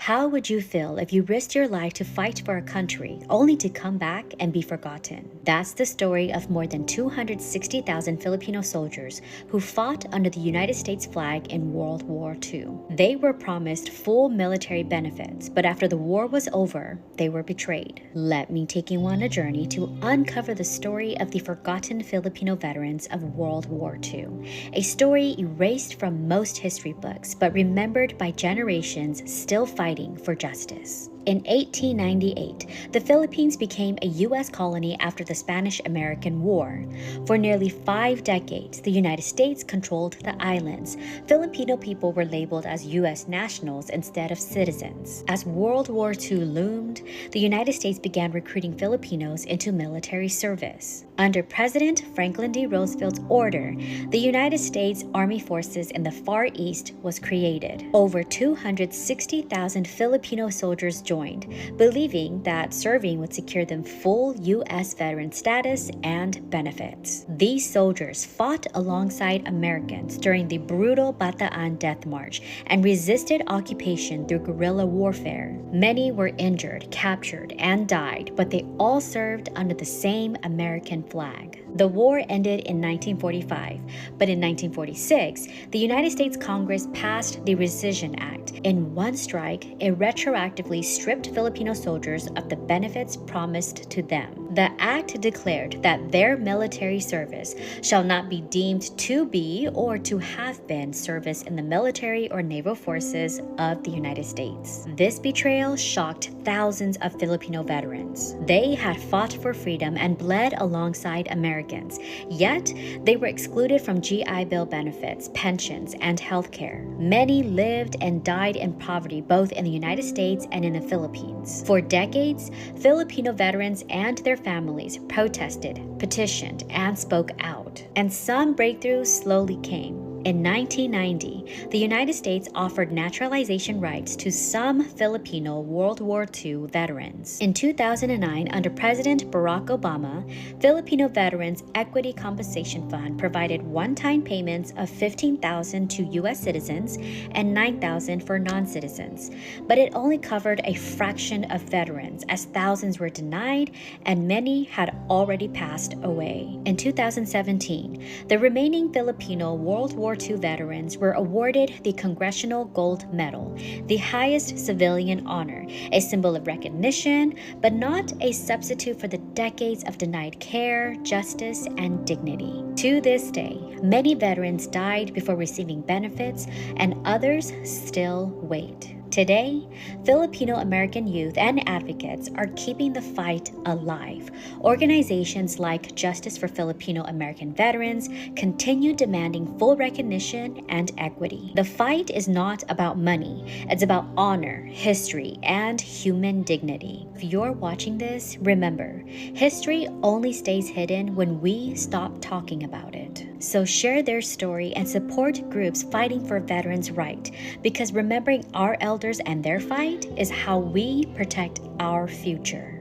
How would you feel if you risked your life to fight for a country only to come back and be forgotten? That's the story of more than 260,000 Filipino soldiers who fought under the United States flag in World War II. They were promised full military benefits, but after the war was over, they were betrayed. Let me take you on a journey to uncover the story of the forgotten Filipino veterans of World War II, a story erased from most history books but remembered by generations still fighting for justice. In 1898, the Philippines became a U.S. colony after the Spanish-American War. For nearly 5 decades, the United States controlled the islands. Filipino people were labeled as U.S. nationals instead of citizens. As World War II loomed, the United States began recruiting Filipinos into military service. Under President Franklin D. Roosevelt's order, the United States Army Forces in the Far East was created. Over 260,000 Filipino soldiers joined, believing that serving would secure them full U.S. veteran status and benefits. These soldiers fought alongside Americans during the brutal Bataan Death March and resisted occupation through guerrilla warfare. Many were injured, captured, and died, but they all served under the same American flag. The war ended in 1945, but in 1946, the United States Congress passed the Rescission Act. In one strike, it retroactively stripped Filipino soldiers of the benefits promised to them. The act declared that their military service shall not be deemed to be or to have been service in the military or naval forces of the United States. This betrayal shocked thousands of Filipino veterans. They had fought for freedom and bled alongside Americans, yet they were excluded from GI Bill benefits, pensions, and health care. Many lived and died in poverty both in the United States and in the Philippines. For decades, Filipino veterans and their families protested, petitioned, and spoke out. And some breakthroughs slowly came. In 1990, the United States offered naturalization rights to some Filipino World War II veterans. In 2009, under President Barack Obama, Filipino Veterans Equity Compensation Fund provided one-time payments of $15,000 to U.S. citizens and $9,000 for non-citizens. But it only covered a fraction of veterans, as thousands were denied and many had already passed away. In 2017, the remaining Filipino World War II veterans were awarded the Congressional Gold Medal, the highest civilian honor, a symbol of recognition, but not a substitute for the decades of denied care, justice, and dignity. To this day, many veterans died before receiving benefits, and others still wait. Today, Filipino American youth and advocates are keeping the fight alive. Organizations like Justice for Filipino American Veterans continue demanding full recognition and equity. The fight is not about money, it's about honor, history, and human dignity. If you're watching this, remember, history only stays hidden when we stop talking about it. So share their story and support groups fighting for veterans' rights, because remembering our elders and their fight is how we protect our future.